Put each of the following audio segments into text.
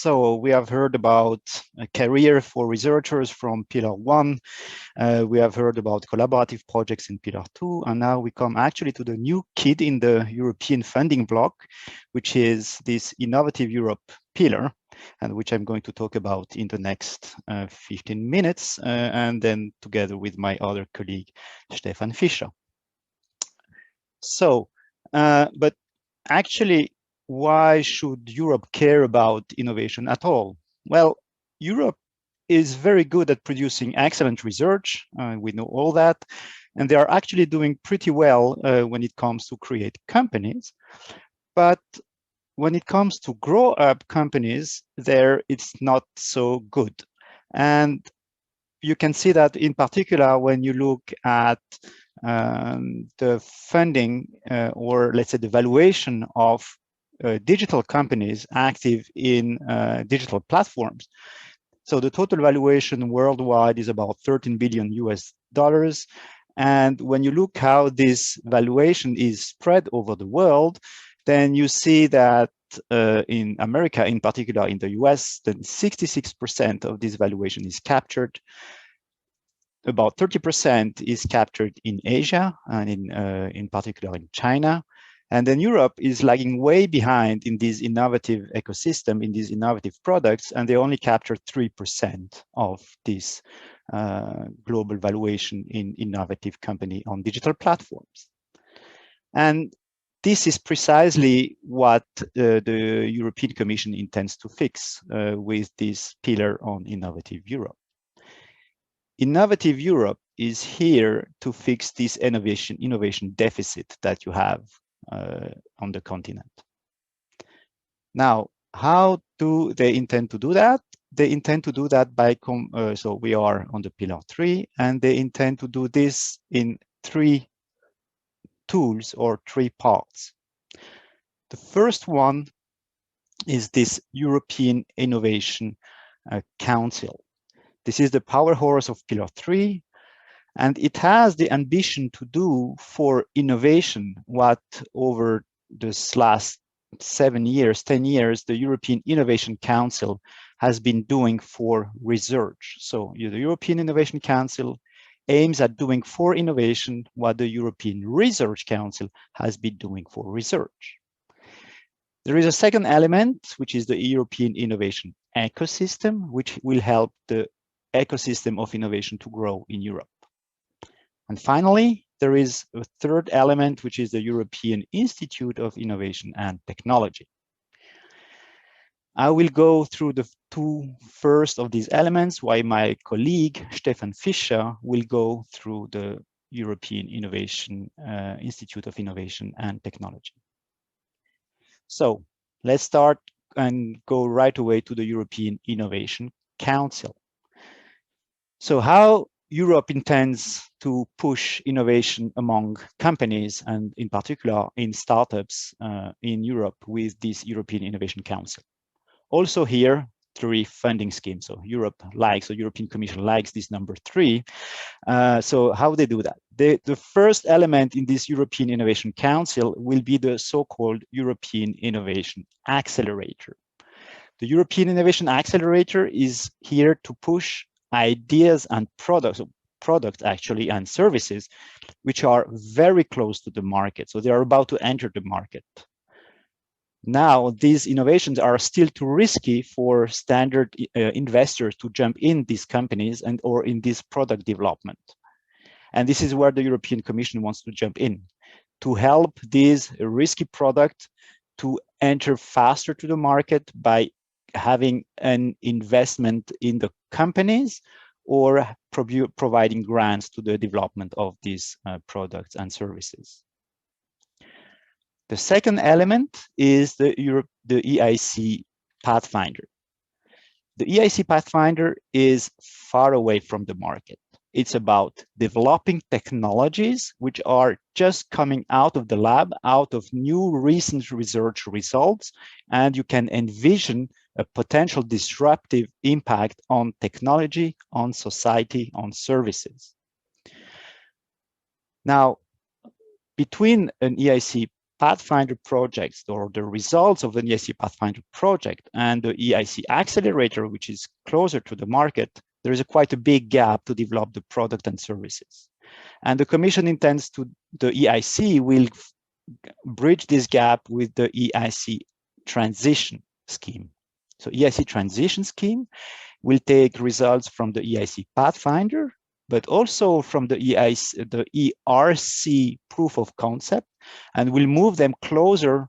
So we have heard about a career for researchers from Pillar 1. We have heard about collaborative projects in Pillar 2. And now we come actually to the new kid in the European funding block, which is this Innovative Europe pillar, and which I'm going to talk about in the next 15 minutes, and then together with my other colleague, Stefan Fischer. So, but actually, why should Europe care about innovation at all? Well, Europe is very good at producing excellent research. We know all that. And they are actually doing pretty well when it comes to create companies. But when it comes to grow up companies, there it's not so good. And you can see that in particular when you look at the funding or let's say the valuation of digital companies active in digital platforms. So the total valuation worldwide is about 13 billion US dollars. And when you look how this valuation is spread over the world, then you see that in America, in particular in the US, then 66% of this valuation is captured. About 30% is captured in Asia and in particular in China. And then Europe is lagging way behind in this innovative ecosystem, in these innovative products, and they only capture 3% of this global valuation in innovative company on digital platforms. And this is precisely what the European Commission intends to fix with this pillar on Innovative Europe. Innovative Europe is here to fix this innovation deficit that you have on the continent. Now, how do they intend to do that? They intend to do that by, so we are on the Pillar 3, and they intend to do this in 3 tools or 3 parts. The first one is this European Innovation Council. This is the power horse of Pillar 3, and it has the ambition to do for innovation what over this last 7 years, 10 years, the European Innovation Council has been doing for research. So the European Innovation Council aims at doing for innovation what the European Research Council has been doing for research. There is a second element, which is the European Innovation Ecosystem, which will help the ecosystem of innovation to grow in Europe. And finally, there is a third element, which is the European Institute of Innovation and Technology. I will go through the 2 first of these elements, while my colleague, Stefan Fischer, will go through the European Institute of Innovation and Technology. So let's start and go right away to the European Innovation Council. So how Europe intends to push innovation among companies and in particular in startups in Europe with this European Innovation Council. Also here, 3 funding schemes. So the European Commission likes this number 3. So how they do that? The first element in this European Innovation Council will be the so-called European Innovation Accelerator. The European Innovation Accelerator is here to push ideas and products actually and services which are very close to the market. So they are about to enter the market. Now, these innovations are still too risky for standard investors to jump in these companies or in this product development. And this is where the European Commission wants to jump in to help these risky products to enter faster to the market by having an investment in the companies or providing grants to the development of these products and services. The second element is the EIC Pathfinder. The EIC Pathfinder is far away from the market. It's about developing technologies which are just coming out of the lab, out of new recent research results, and you can envision a potential disruptive impact on technology, on society, on services. Now, between an EIC Pathfinder projects or the results of the EIC Pathfinder project and the EIC accelerator, which is closer to the market, there is quite a big gap to develop the product and services. And the Commission intends to, the EIC will bridge this gap with the EIC transition scheme. So EIC transition scheme will take results from the EIC Pathfinder, but also from the EIC, the ERC proof of concept, and will move them closer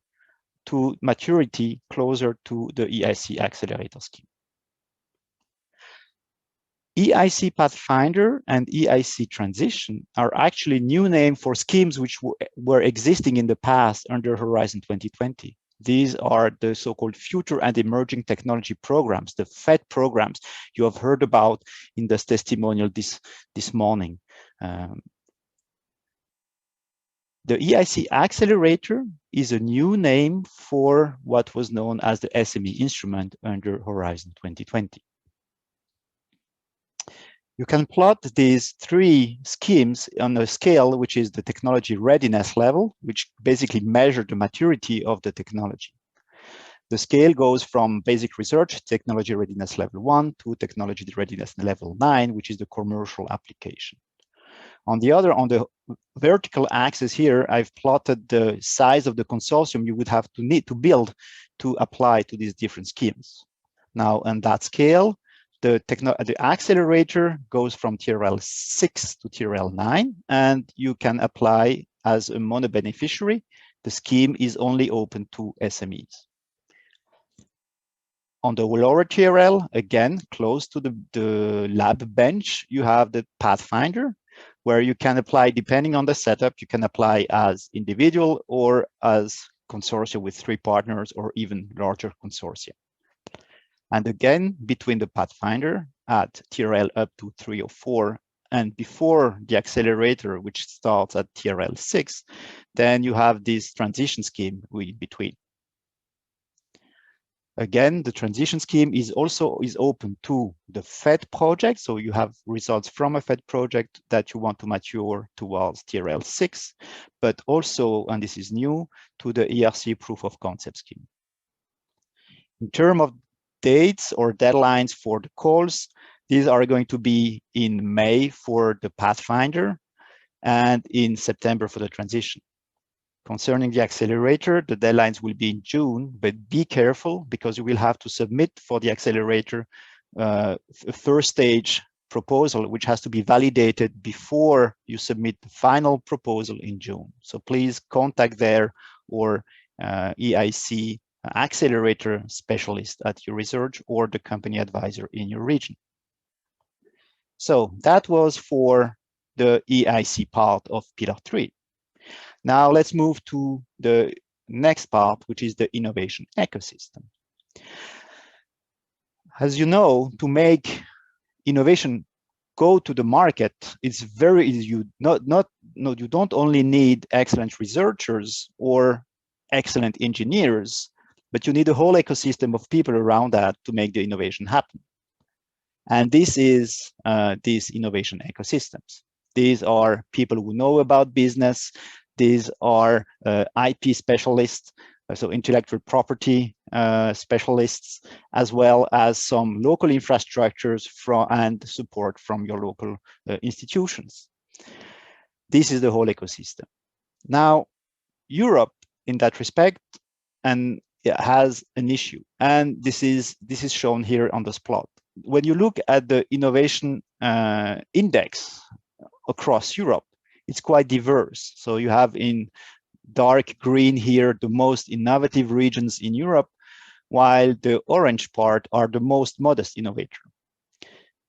to maturity, closer to the EIC accelerator scheme. EIC Pathfinder and EIC Transition are actually new names for schemes which were existing in the past under Horizon 2020. These are the so-called Future and Emerging Technology Programs, the FET programs you have heard about in this testimonial this morning. The EIC Accelerator is a new name for what was known as the SME instrument under Horizon 2020. You can plot these three schemes on a scale, which is the technology readiness level, which basically measures the maturity of the technology. The scale goes from basic research, technology readiness level 1, to technology readiness level 9, which is the commercial application. On the vertical axis here, I've plotted the size of the consortium you would have to need to build to apply to these different schemes. Now, on that scale, the accelerator goes from TRL 6 to TRL 9, and you can apply as a mono beneficiary. The scheme is only open to SMEs. On the lower TRL, again, close to the lab bench, you have the Pathfinder, where you can apply, depending on the setup, you can apply as individual or as consortia with 3 partners or even larger consortia. And again, between the Pathfinder at TRL up to 3 or 4, and before the accelerator, which starts at TRL 6, then you have this transition scheme in between. Again, the transition scheme is also open to the FET project. So you have results from a FET project that you want to mature towards TRL 6, but also, and this is new, to the ERC proof of concept scheme. In terms of dates or deadlines for the calls, these are going to be in May for the Pathfinder and in September for the transition. Concerning the accelerator, the deadlines will be in June, but be careful because you will have to submit for the accelerator a first stage proposal, which has to be validated before you submit the final proposal in June. So please contact there or EIC accelerator specialist at Euresearch or the company advisor in your region. So that was for the EIC part of Pillar 3. Now let's move to the next part, which is the innovation ecosystem. As you know, to make innovation go to the market, it's very easy. You don't only need excellent researchers or excellent engineers, but you need a whole ecosystem of people around that to make the innovation happen. And this is these innovation ecosystems. These are people who know about business. These are IP specialists, so intellectual property specialists, as well as some local infrastructures and support from your local institutions. This is the whole ecosystem. Now, Europe, in that respect, and it has an issue, and this is shown here on this plot. When you look at the innovation index across Europe, it's quite diverse. So you have in dark green here the most innovative regions in Europe, while the orange part are the most modest innovator.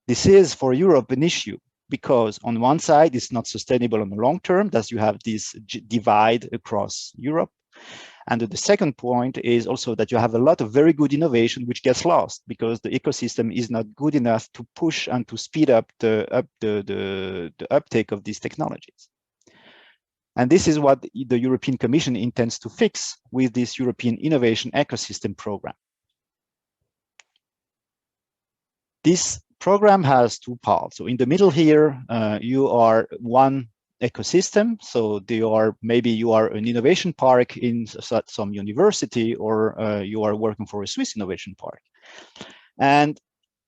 This is for Europe an issue because on one side it's not sustainable on the long term, thus you have this divide across Europe. And the second point is also that you have a lot of very good innovation which gets lost because the ecosystem is not good enough to push and to speed up the uptake of these technologies. And this is what the European Commission intends to fix with this European Innovation Ecosystem Program. This program has 2 parts. So in the middle here, you are one ecosystem. So maybe you are an innovation park in some university, or you are working for a Swiss innovation park. And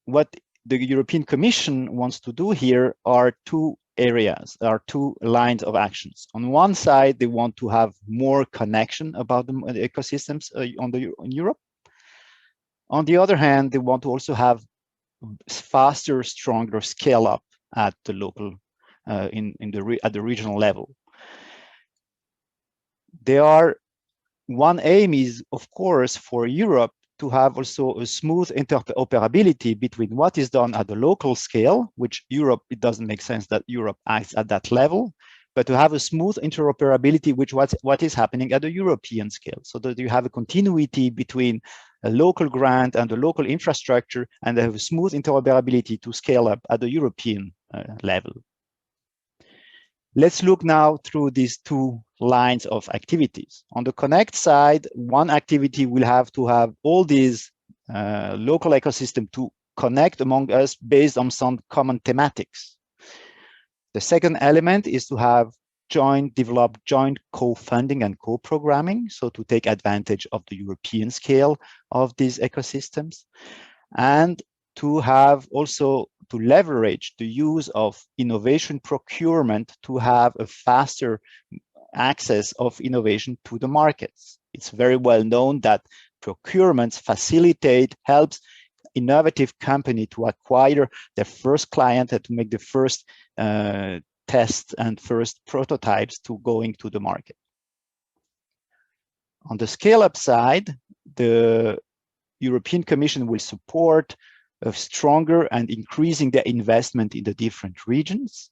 what the European Commission wants to do here are two areas, are two lines of actions. On one side, they want to have more connection about the ecosystems in Europe. On the other hand, they want to also have faster, stronger scale up at the local, at the regional level. One aim is, of course, for Europe to have also a smooth interoperability between what is done at the local scale, which Europe, it doesn't make sense that Europe acts at that level, but to have a smooth interoperability with what is happening at the European scale, so that you have a continuity between a local grant and the local infrastructure, and have a smooth interoperability to scale up at the European level. Let's look now through these two lines of activities. On the connect side, one activity will have to have all these local ecosystem to connect among us based on some common thematics. The second element is to have develop joint co-funding and co-programming, so to take advantage of the European scale of these ecosystems, and to have also to leverage the use of innovation procurement to have a faster access of innovation to the markets. It's very well known that procurements helps innovative company to acquire their first client and to make the first tests and first prototypes to going to the market. On the scale-up side, the European Commission will support a stronger and increasing their investment in the different regions.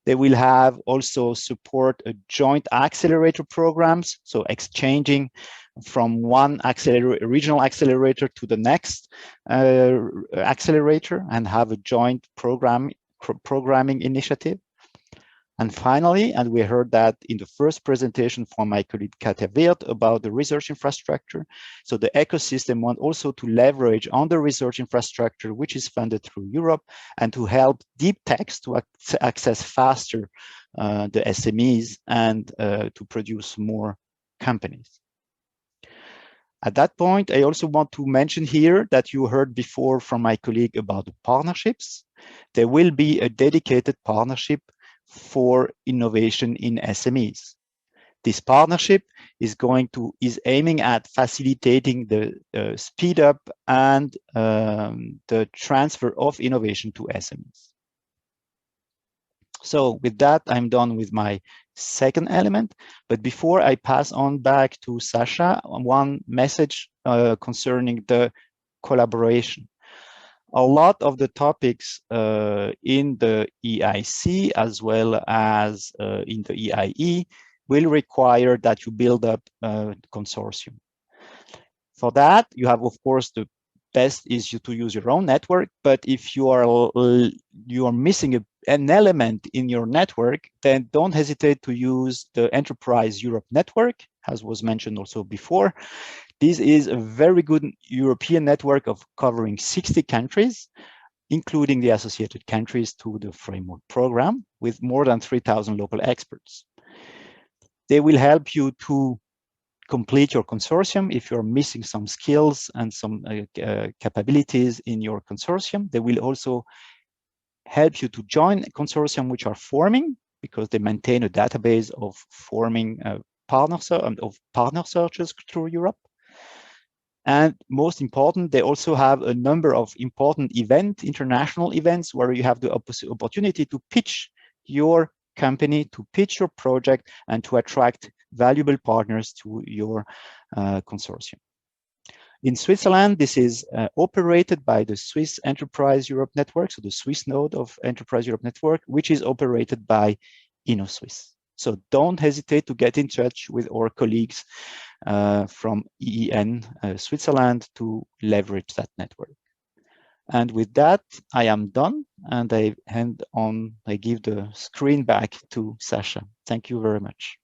They will have also support a joint accelerator programs, so exchanging from one regional accelerator to the next accelerator, and have a joint programming initiative. And finally, and we heard that in the first presentation from my colleague Katja Wirth about the research infrastructure. So the ecosystem want also to leverage on the research infrastructure, which is funded through Europe, and to help deep techs to access faster the SMEs and to produce more companies. At that point, I also want to mention here that you heard before from my colleague about the partnerships. There will be a dedicated partnership for innovation in SMEs. This partnership is aiming at facilitating the speed up and the transfer of innovation to SMEs. So with that, I'm done with my second element. But before I pass on back to Sasha, one message concerning the collaboration. A lot of the topics in the EIC as well as in the EIE will require that you build up a consortium. For that, you have, of course, the best is to use your own network, but if you are missing an element in your network, then don't hesitate to use the Enterprise Europe network, as was mentioned also before. This is a very good European network of covering 60 countries, including the associated countries to the framework program, with more than 3,000 local experts. They will help you to complete your consortium if you're missing some skills and some capabilities in your consortium. They will also help you to join a consortium which are forming, because they maintain a database of forming partner searches through Europe. And most important, they also have a number of important international events, where you have the opportunity to pitch your company, to pitch your project, and to attract valuable partners to your consortium. In Switzerland, this is operated by the Swiss Enterprise Europe Network, so the Swiss node of Enterprise Europe Network, which is operated by InnoSwiss. So don't hesitate to get in touch with our colleagues from EEN Switzerland to leverage that network. And with that, I am done, and I give the screen back to Sasha. Thank you very much.